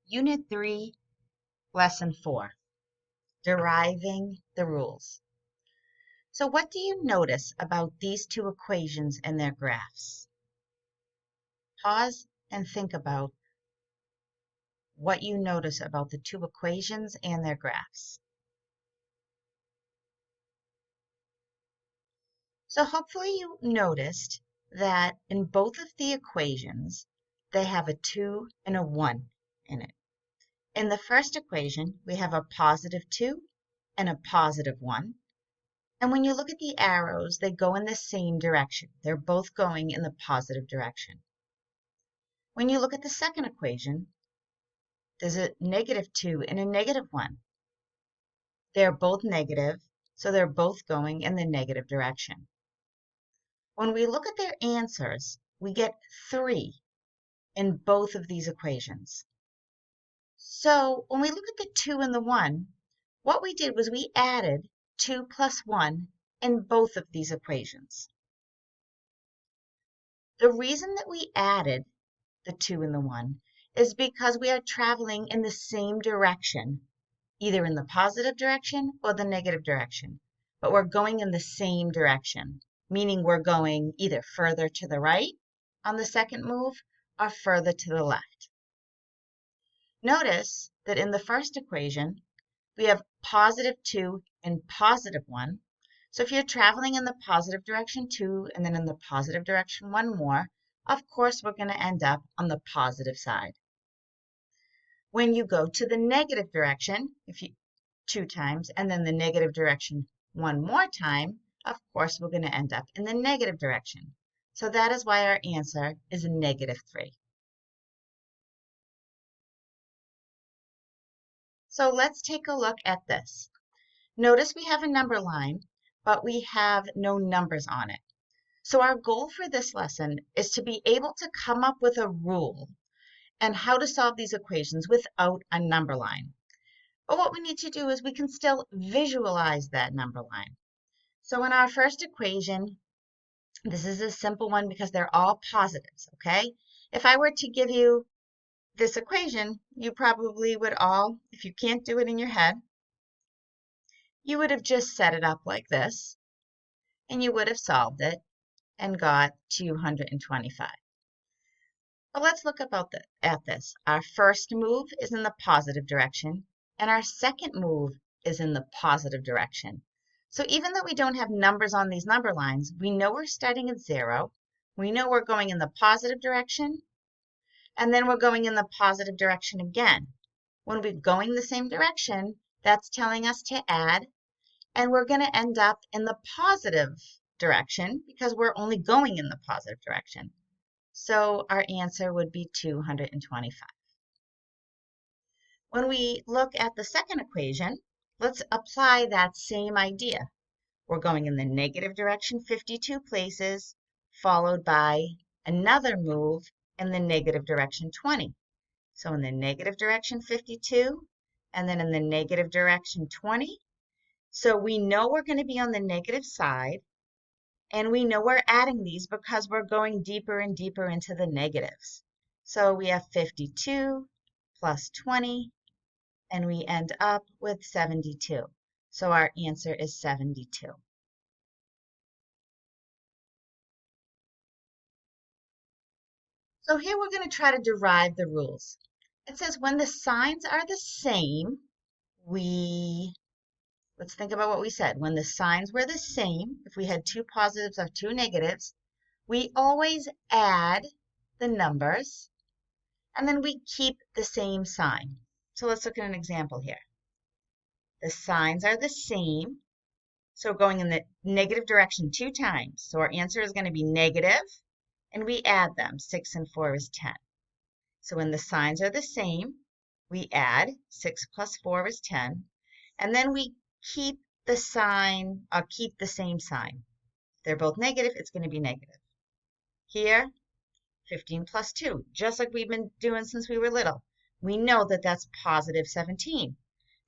Unit 3, Lesson 4, Deriving the Rules. So what do you notice about these two equations and their graphs? Pause and think about what you notice about the two equations and their graphs. So hopefully you noticed that in both of the equations, they have a 2 and a 1 in it. In the first equation, we have a positive 2 and a positive 1. And when you look at the arrows, they go in the same direction. They're both going in the positive direction. When you look at the second equation, there's a negative 2 and a negative 1. They're both negative, so they're both going in the negative direction. When we look at their answers, we get 3 in both of these equations. So when we look at the 2 and the 1, what we did was we added 2 plus 1 in both of these equations. The reason that we added the 2 and the 1 is because we are traveling in the same direction, either in the positive direction or the negative direction, but we're going in the same direction, meaning we're going either further to the right on the second move or further to the left. Notice that in the first equation, we have positive 2 and positive 1. So if you're traveling in the positive direction 2 and then in the positive direction 1 more, of course we're going to end up on the positive side. When you go to the negative direction, if you 2 times, and then the negative direction 1 more time, of course we're going to end up in the negative direction. So that is why our answer is negative 3. So let's take a look at this. Notice we have a number line, but we have no numbers on it. So our goal for this lesson is to be able to come up with a rule and how to solve these equations without a number line. But what we need to do is we can still visualize that number line. So in our first equation, this is a simple one because they're all positives, okay? If I were to give you this equation, you probably would all, if you can't do it in your head, you would have just set it up like this, and you would have solved it and got 225. But let's look at this. Our first move is in the positive direction, and our second move is in the positive direction. So even though we don't have numbers on these number lines, we know we're starting at 0. We know we're going in the positive direction, and then we're going in the positive direction again. When we're going the same direction, that's telling us to add, and we're going to end up in the positive direction because we're only going in the positive direction. So our answer would be 225. When we look at the second equation, let's apply that same idea. We're going in the negative direction 52 places, followed by another move in the negative direction 20. So in the negative direction 52, and then in the negative direction 20. So we know we're going to be on the negative side, and we know we're adding these because we're going deeper and deeper into the negatives. So we have 52 plus 20, and we end up with 72. So our answer is 72. So here we're going to try to derive the rules. It says when the signs are the same, let's think about what we said. When the signs were the same, if we had 2 positives or 2 negatives, we always add the numbers, and then we keep the same sign. So let's look at an example here. The signs are the same, so going in the negative direction 2 times. So our answer is going to be negative, and we add them. 6 and 4 is 10. So when the signs are the same, we add 6 plus 4 is 10, and then we keep the sign, or keep the same sign. If they're both negative, it's going to be negative. Here, 15 plus 2, just like we've been doing since we were little. We know that that's positive 17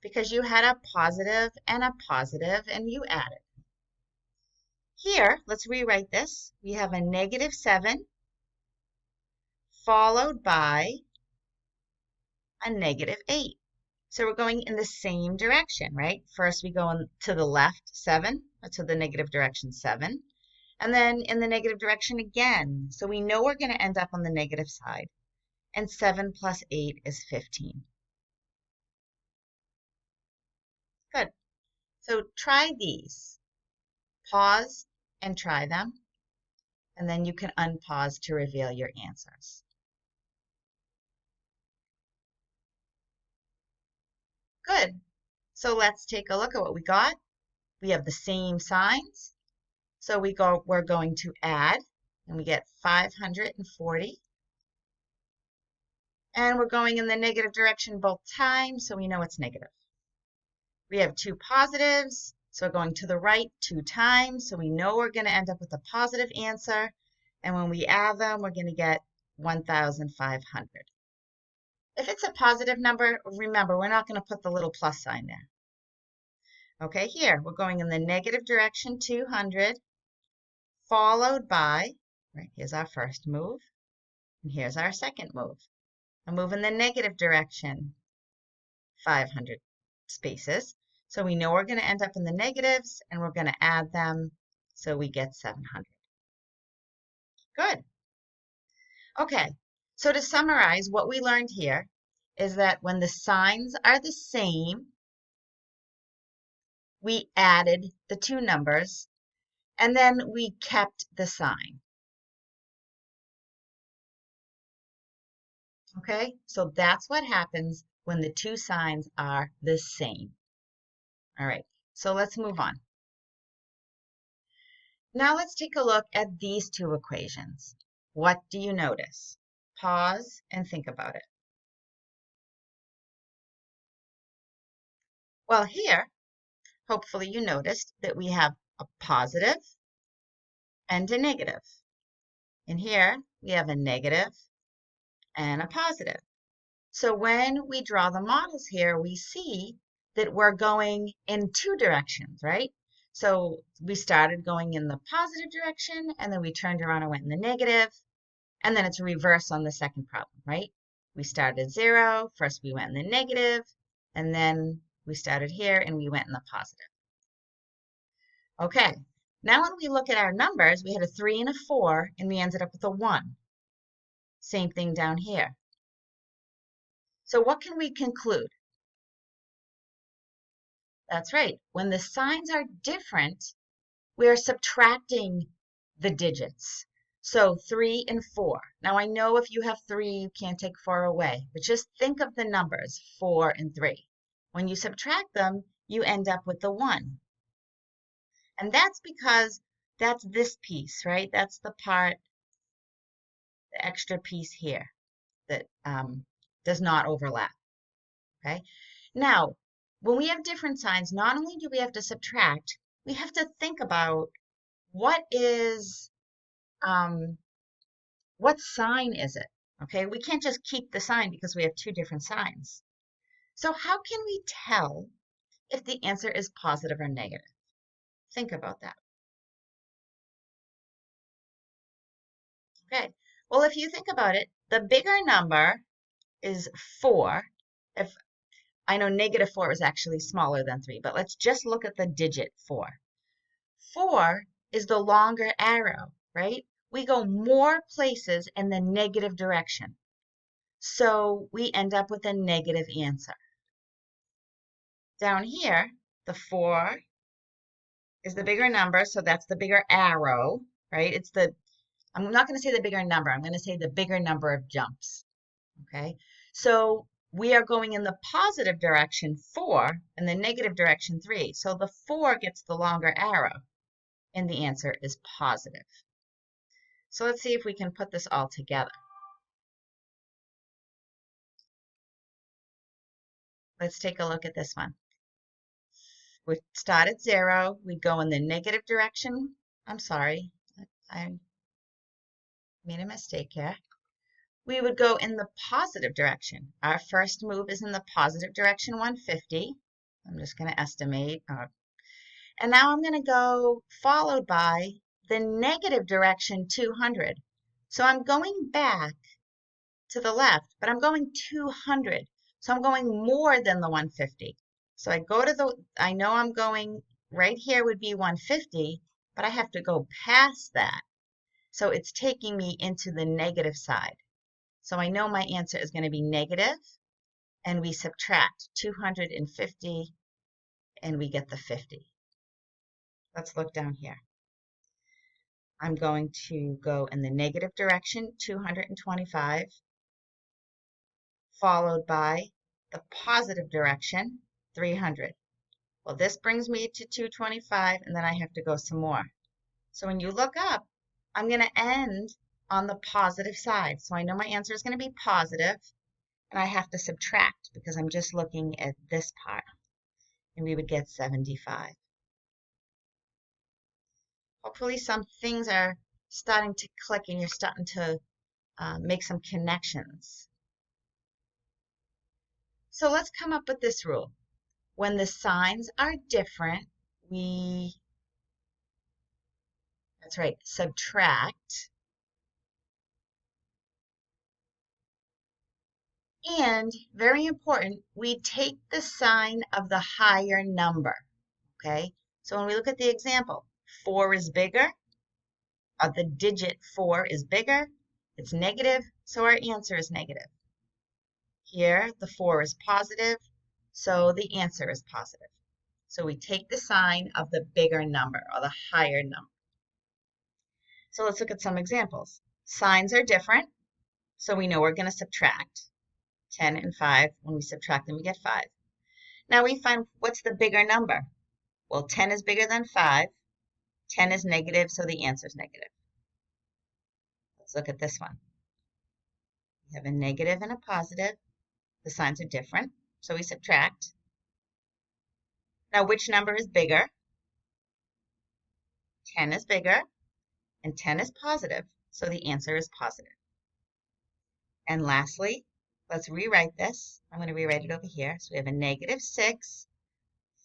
because you had a positive and you added. Here, let's rewrite this. We have a negative 7 followed by a -8. So we're going in the same direction, right? First we go to the left 7, to the negative direction 7, and then in the negative direction again. So we know we're going to end up on the negative side. And 7 plus 8 is 15. Good. So try these. Pause and try them, and then you can unpause to reveal your answers. Good. So let's take a look at what we got. We have the same signs. So we're going to add, and we get 540. And we're going in the negative direction both times, so we know it's negative. We have two positives, so we're going to the right 2 times, so we know we're going to end up with a positive answer. And when we add them, we're going to get 1,500. If it's a positive number, remember, we're not going to put the little plus sign there. Okay, here, we're going in the negative direction, 200, followed by, right, here's our first move, and here's our second move. A move in the negative direction, 500 spaces. So we know we're going to end up in the negatives, and we're going to add them, so we get 700. Good. Okay, so to summarize, what we learned here is that when the signs are the same, we added the two numbers, and then we kept the sign. Okay, so that's what happens when the two signs are the same. All right, so let's move on. Now let's take a look at these two equations. What do you notice? Pause and think about it. Well, here, hopefully you noticed that we have a positive and a negative. And here, we have a negative and a positive. So when we draw the models here, we see that we're going in two directions, right? So we started going in the positive direction, and then we turned around and went in the negative, and then it's reverse on the second problem, right? We started at 0, first we went in the negative, and then we started here and we went in the positive. Okay, now when we look at our numbers, we had a 3 and a 4, and we ended up with a 1. Same thing down here. So what can we conclude? That's right. When the signs are different, we are subtracting the digits. So 3 and 4. Now I know if you have 3, you can't take 4 away, but just think of the numbers 4 and 3. When you subtract them, you end up with the 1. And that's because that's this piece, right? That's the part, the extra piece here that does not overlap, okay? Now, when we have different signs, not only do we have to subtract, we have to think about what sign is it, okay? We can't just keep the sign because we have two different signs. So how can we tell if the answer is positive or negative? Think about that. Okay, well, if you think about it, the bigger number is 4. If I know -4 is actually smaller than 3, but let's just look at the digit 4. 4 is the longer arrow, right? We go more places in the negative direction. So we end up with a negative answer. Down here, the 4 is the bigger number, so that's the bigger arrow, right? I'm not going to say the bigger number, I'm going to say the bigger number of jumps, okay? So we are going in the positive direction 4 and the negative direction 3. So the 4 gets the longer arrow, and the answer is positive. So let's see if we can put this all together. Let's take a look at this one. We start at 0, we go in the negative direction. I'm sorry, I made a mistake here. We would go in the positive direction. Our first move is in the positive direction, 150. I'm just going to estimate. And now I'm going to go followed by the negative direction, 200. So I'm going back to the left, but I'm going 200. So I'm going more than the 150. So I know I'm going, right here would be 150, but I have to go past that. So it's taking me into the negative side. So I know my answer is going to be negative, and we subtract 250, and we get the 50. Let's look down here. I'm going to go in the negative direction, 225, followed by the positive direction, 300. Well, this brings me to 225, and then I have to go some more. So when you look up, I'm going to end on the positive side. So I know my answer is going to be positive, and I have to subtract because I'm just looking at this part, and we would get 75. Hopefully some things are starting to click and you're starting to make some connections. So let's come up with this rule. When the signs are different, that's right, subtract. And very important, we take the sign of the higher number, okay? So when we look at the example, 4 is bigger, the digit 4 is bigger, it's negative, so our answer is negative. Here, the 4 is positive, so the answer is positive. So we take the sign of the bigger number or the higher number. So let's look at some examples. Signs are different, so we know we're going to subtract. 10 and 5, when we subtract them, we get 5. Now we find what's the bigger number? Well, 10 is bigger than 5. 10 is negative, so the answer is negative. Let's look at this one. We have a negative and a positive. The signs are different, so we subtract. Now, which number is bigger? 10 is bigger, and 10 is positive, so the answer is positive. And lastly, let's rewrite this. I'm going to rewrite it over here. So we have a negative 6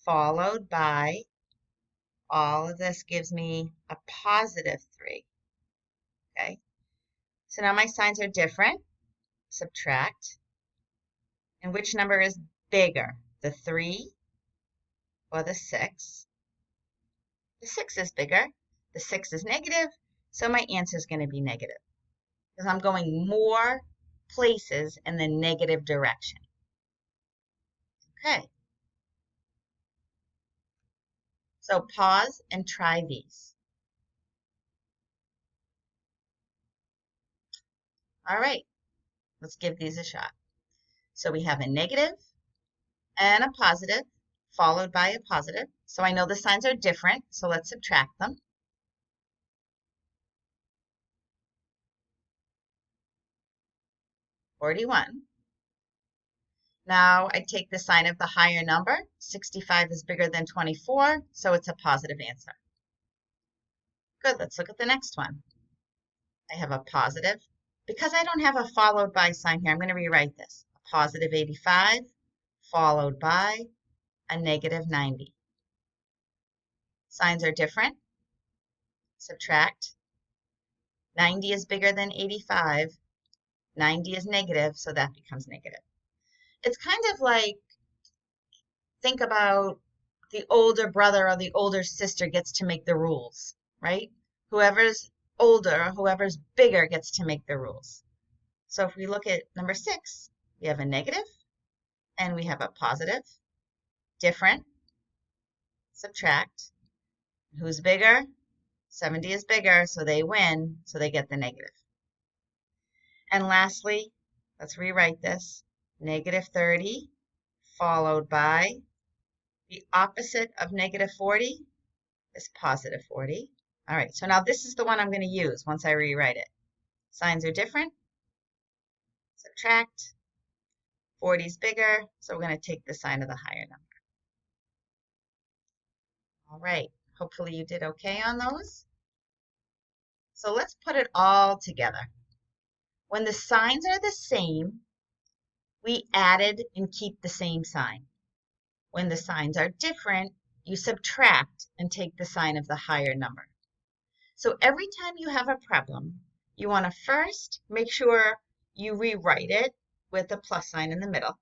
followed by, all of this gives me a positive 3. Okay? So now my signs are different. Subtract. And which number is bigger, the 3 or the 6? The 6 is bigger. The 6 is negative, so my answer is going to be negative because I'm going more places in the negative direction. Okay. So pause and try these. All right, let's give these a shot. So we have a negative and a positive followed by a positive. So I know the signs are different, so let's subtract them. $41. Now I take the sign of the higher number. 65 is bigger than 24, so it's a positive answer. Good, let's look at the next one. I have a positive. Because I don't have a followed by sign here, I'm going to rewrite this. A positive 85 followed by a negative 90. Signs are different. Subtract. 90 is bigger than 85. 90 is negative, so that becomes negative. It's kind of like, think about the older brother or the older sister gets to make the rules, right? Whoever's older or whoever's bigger gets to make the rules. So if we look at number 6, we have a negative and we have a positive. Different. Subtract. Who's bigger? 70 is bigger, so they win, so they get the negative. And lastly, let's rewrite this. Negative 30 followed by the opposite of negative 40 is positive 40. All right, so now this is the one I'm going to use once I rewrite it. Signs are different. Subtract. 40 is bigger, so we're going to take the sign of the higher number. All right, hopefully you did okay on those. So let's put it all together. When the signs are the same, we added and keep the same sign. When the signs are different, you subtract and take the sign of the higher number. So every time you have a problem, you want to first make sure you rewrite it with a plus sign in the middle.